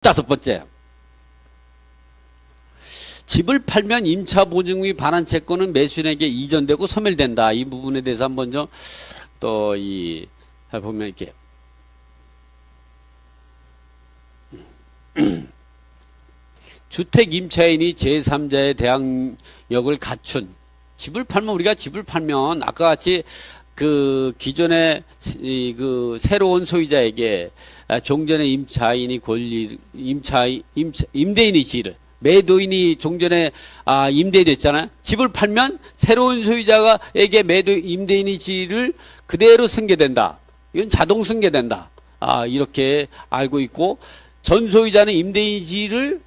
다섯 번째, 집을 팔면 임차 보증금이 반환 채권은 매수인에게 이전되고 소멸된다. 이 부분에 대해서 한번 좀 또 이 보면 이렇게 주택 임차인이 제3자의 대항력을 갖춘 집을 팔면 우리가 집을 팔면 아까 같이 그 기존의 그 새로운 소유자에게 종전의 임차인이 임대인이 지를 매도인이 종전에 임대됐잖아요. 집을 팔면 새로운 소유자에게 임대인이 지를 그대로 승계된다. 이건 자동 승계된다. 이렇게 알고 있고 전 소유자는 임대인 지를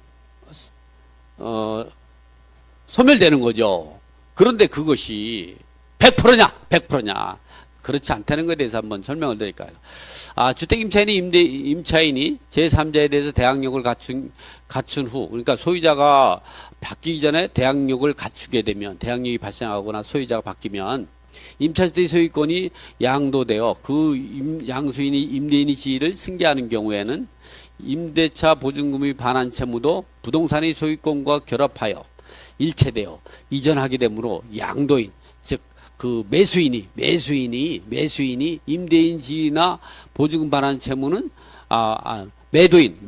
소멸되는 거죠. 그런데 그것이 100%냐? 100%냐? 그렇지 않다는 것에 대해서 한번 설명을 드릴까요? 주택 임차인이 임차인이 제3자에 대해서 대항력을 갖춘 후, 그러니까 소유자가 바뀌기 전에 대항력을 갖추게 되면, 대항력이 발생하거나 소유자가 바뀌면 임차주택 소유권이 양도되어 그 양수인이 임대인이 지위를 승계하는 경우에는 임대차 보증금의 반환 채무도 부동산의 소유권과 결합하여 일체되어 이전하게 되므로 양도인, 즉 그 매수인이 임대인 지위나 보증금 반환 채무는 매도인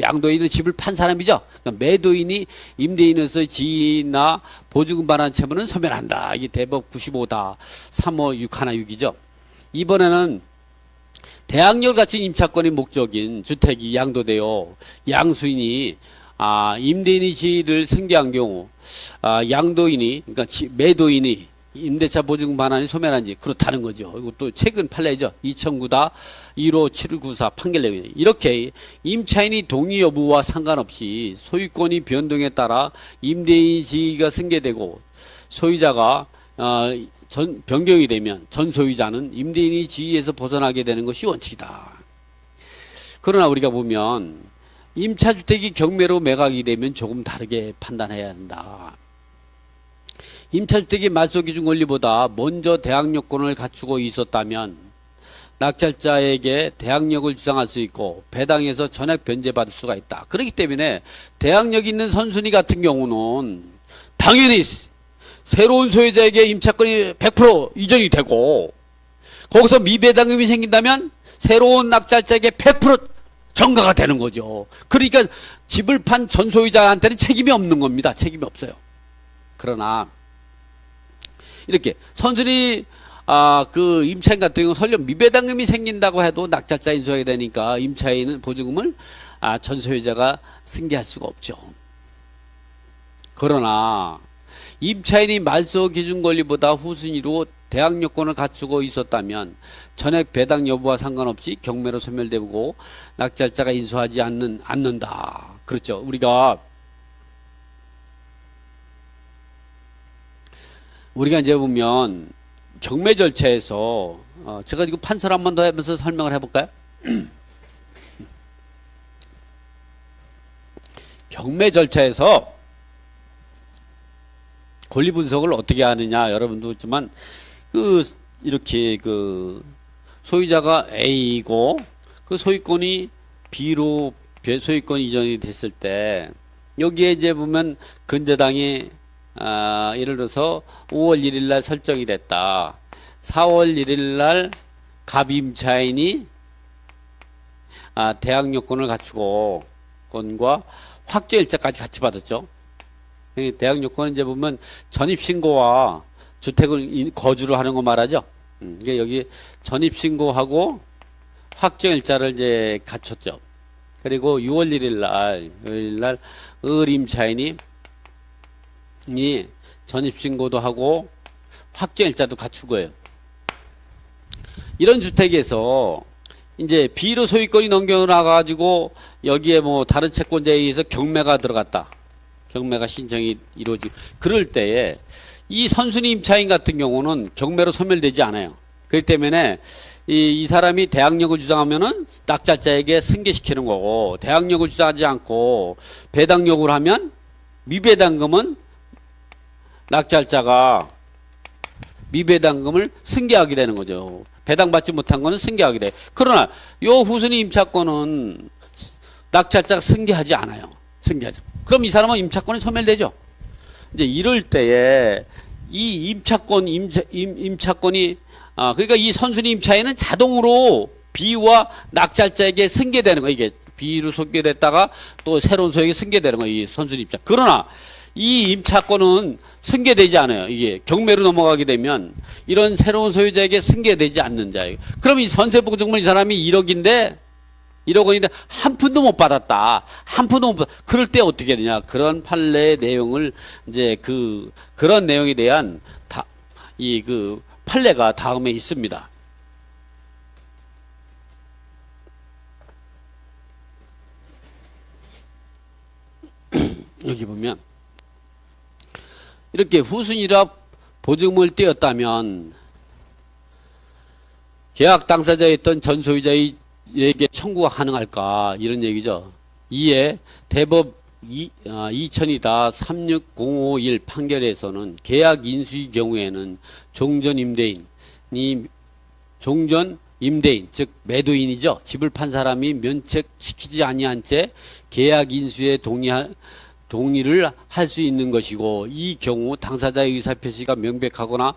양도인은 집을 판 사람이죠. 그러니까 매도인이 임대인으로서 지위나 보증금 반환 채무는 소멸한다. 이게 대법 95다 35616이죠. 이번에는 대항력을 갖춘 임차권의 목적인 주택이 양도되어 양수인이 임대인의 지위를 승계한 경우 양도인이 그러니까 매도인이 임대차 보증금 반환이 소멸한지 그렇다는 거죠. 이것도 최근 판례죠. 2009다 157994 판결 내용이 이렇게 임차인이 동의 여부와 상관없이 소유권이 변동에 따라 임대인 지위가 승계되고 소유자가 변경이 되면 전 소유자는 임대인의 지위에서 벗어나게 되는 것이 원칙이다. 그러나 우리가 보면 임차주택이 경매로 매각이 되면 조금 다르게 판단해야 한다. 임차주택이 말소기준 권리보다 먼저 대항력권을 갖추고 있었다면 낙찰자에게 대항력을 주장할 수 있고 배당에서 전액 변제받을 수가 있다. 그렇기 때문에 대항력 있는 선순위 같은 경우는 당연히 새로운 소유자에게 임차권이 100% 이전이 되고 거기서 미배당금이 생긴다면 새로운 낙찰자에게 100% 전가가 되는 거죠. 그러니까 집을 판 전 소유자한테는 책임이 없는 겁니다. 책임이 없어요. 그러나 이렇게 선순위 그 임차인 같은 경우 설령 미배당금이 생긴다고 해도 낙찰자 인수하게 되니까 임차인은 보증금을 전 소유자가 승계할 수가 없죠. 그러나 임차인이 말소 기준 권리보다 후순위로 대항력권을 갖추고 있었다면 전액 배당 여부와 상관없이 경매로 소멸되고 낙찰자가 인수하지 않는다. 그렇죠. 우리가 이제 보면 경매 절차에서 제가 이거 판서를 한 번 더 하면서 설명을 해볼까요? 경매 절차에서 권리 분석을 어떻게 하느냐 여러분도 있지만 이렇게 소유자가 A이고 그 소유권이 B로 소유권 이전이 됐을 때 여기에 이제 보면 근저당이 예를 들어서 5월 1일 날 설정이 됐다. 4월 1일 날 갑임차인이 대항력권을 갖추고 건과 확정일자까지 같이 받았죠. 대항력권은 이제 보면 전입신고와 주택을 거주를 하는 거 말하죠. 그러니까 여기 전입신고하고 확정일자를 이제 갖췄죠. 그리고 6월 1일 날 을임차인이 전입신고도 하고 확정일자도 갖추고요. 이런 주택에서 이제 B로 소유권이 넘겨나가가지고 여기에 뭐 다른 채권자에 의해서 경매가 들어갔다. 경매가 신청이 이루어지고 그럴 때에 이 선순위 임차인 같은 경우는 경매로 소멸되지 않아요. 그렇기 때문에 이 사람이 대항력을 주장하면은 낙찰자에게 승계시키는 거고 대항력을 주장하지 않고 배당 요구를 하면 미배당금은 낙찰자가 미배당금을 승계하게 되는 거죠. 배당받지 못한 거는 승계하게 돼. 그러나 요 후순위 임차권은 낙찰자가 승계하지 않아요. 승계하죠. 그럼 이 사람은 임차권이 소멸되죠. 이제 이럴 때에 이 임차권이 그러니까 이 선순위 임차인은 자동으로 B와 낙찰자에게 승계되는 거예요. 이게 B로 승계됐다가 또 새로운 소유에게 승계되는 거예요. 이 선순위 임차. 그러나 이 임차권은 승계되지 않아요. 이게 경매로 넘어가게 되면 이런 새로운 소유자에게 승계되지 않는 자예요. 그럼 이 선세보증금을 이 사람이 1억 원인데 한 푼도 못 받았다. 한 푼도 못 받. 그럴 때 어떻게 되냐? 그런 판례의 내용을 이제 그런 내용에 대한 판례가 다음에 있습니다. 여기 보면 이렇게 후순위라 보증금을 떼었다면 계약 당사자였던 전 소유자에게 청구가 가능할까 이런 얘기죠. 이에 대법 2002-36051 판결에서는 계약 인수의 경우에는 종전 임대인 즉 매도인이죠. 집을 판 사람이 면책시키지 아니한 채 계약 인수에 동의를 할 수 있는 것이고, 이 경우 당사자의 의사표시가 명백하거나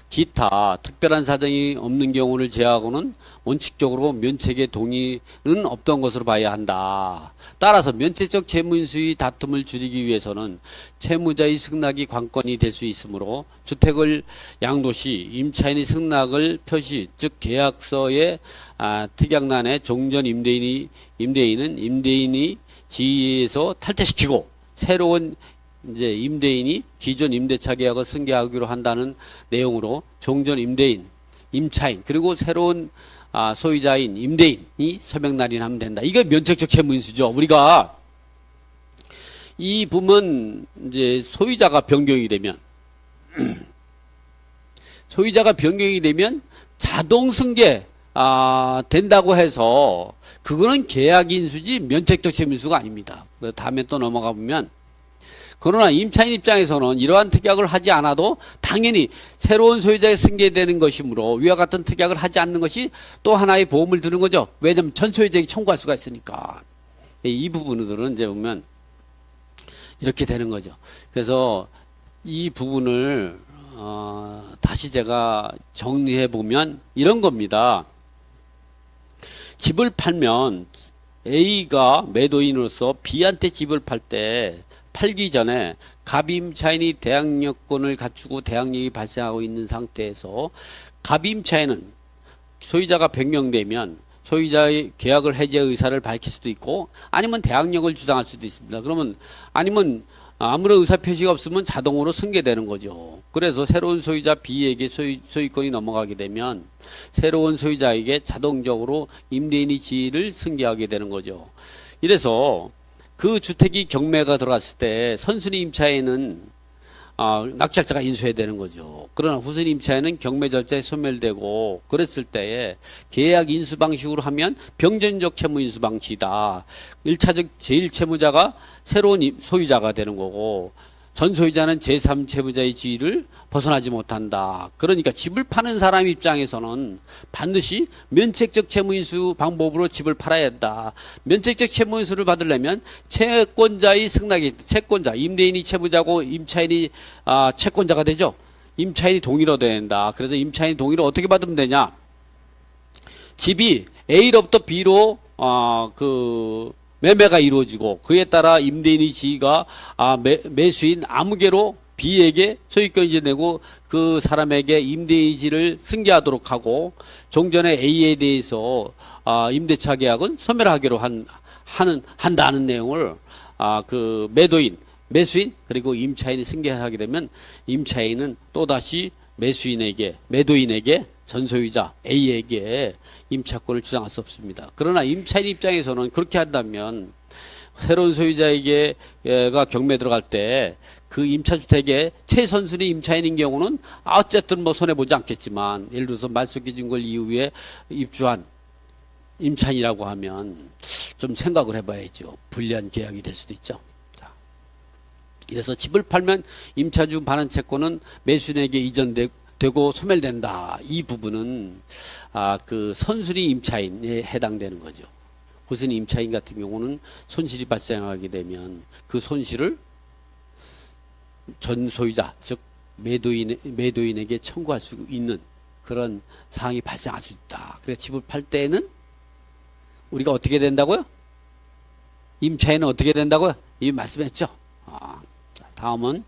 기타 특별한 사정이 없는 경우를 제외하고는 원칙적으로 면책의 동의는 없던 것으로 봐야 한다. 따라서 면책적 채무인수의 다툼을 줄이기 위해서는 채무자의 승낙이 관건이 될 수 있으므로 주택을 양도 시 임차인의 승낙을 표시, 즉 계약서의 특약란에 종전 임대인은 임대인이 지위에서 탈퇴시키고 새로운 이제 임대인이 기존 임대차 계약을 승계하기로 한다는 내용으로 종전 임차인 그리고 새로운 소유자인 임대인이 서명 날인하면 된다. 이게 면책적 채무인수죠. 우리가 이 부분 이제 소유자가 변경이 되면 자동 승계 된다고 해서 그거는 계약 인수지 면책적 채무인수가 아닙니다. 다음에 또 넘어가 보면, 그러나 임차인 입장에서는 이러한 특약을 하지 않아도 당연히 새로운 소유자에 승계되는 것이므로 위와 같은 특약을 하지 않는 것이 또 하나의 보험을 드는 거죠. 왜냐하면 전 소유자에게 청구할 수가 있으니까. 이 부분들은 이제 보면 이렇게 되는 거죠. 그래서 이 부분을 다시 제가 정리해 보면 이런 겁니다. 집을 팔면 A가 매도인으로서 B한테 집을 팔기 전에 갑임차인이 대항력권을 갖추고 대항력이 발생하고 있는 상태에서 갑임차인은 소유자가 변경되면 소유자의 계약을 해제 의사를 밝힐 수도 있고 아니면 대항력을 주장할 수도 있습니다. 그러면 아니면 아무런 의사 표시가 없으면 자동으로 승계되는 거죠. 그래서 새로운 소유자 B에게 소유권이 넘어가게 되면 새로운 소유자에게 자동적으로 임대인의 지위를 승계하게 되는 거죠. 이래서 그 주택이 경매가 들어갔을 때 선순위 임차에는 낙찰자가 인수해야 되는 거죠. 그러나 후순위 임차에는 경매 절차에 소멸되고 그랬을 때에 계약 인수 방식으로 하면 병전적 채무 인수 방식이다. 1차적 제1채무자가 새로운 소유자가 되는 거고 전 소유자는 제3채무자의 지위를 벗어나지 못한다. 그러니까 집을 파는 사람 입장에서는 반드시 면책적 채무인수 방법으로 집을 팔아야 한다. 면책적 채무인수를 받으려면 채권자의 승낙이, 채권자, 임대인이 채무자고 임차인이 채권자가 되죠. 임차인이 동의로 돼야 된다. 그래서 임차인이 동의를 어떻게 받으면 되냐? 집이 A로부터 B로 매매가 이루어지고 그에 따라 임대인의 지위가 매수인 아무개로 B에게 소유권 이전되고 그 사람에게 임대인지를 승계하도록 하고 종전에 A에 대해서 임대차 계약은 소멸하기로 한다는 내용을 매수인 그리고 임차인이 승계하게 되면 임차인은 또다시 매도인에게 전소유자 A에게 임차권을 주장할 수 없습니다. 그러나 임차인 입장에서는 그렇게 한다면 새로운 소유자에게가 경매 들어갈 때 그 임차주택의 최선순위 임차인인 경우는 어쨌든 뭐 손해보지 않겠지만 예를 들어서 말소기준걸 이후에 입주한 임차인이라고 하면 좀 생각을 해봐야죠. 불리한 계약이 될 수도 있죠. 이래서 집을 팔면 임차주 반환 채권은 매수인에게 이전되고 소멸된다. 이 부분은 그 선순위 임차인에 해당되는 거죠. 보선 임차인 같은 경우는 손실이 발생하게 되면 그 손실을 전 소유자, 즉 매도인에게 청구할 수 있는 그런 상황이 발생할 수 있다. 그래서 집을 팔 때는 우리가 어떻게 된다고요? 임차인은 어떻게 된다고요? 이 말씀했죠. 다음은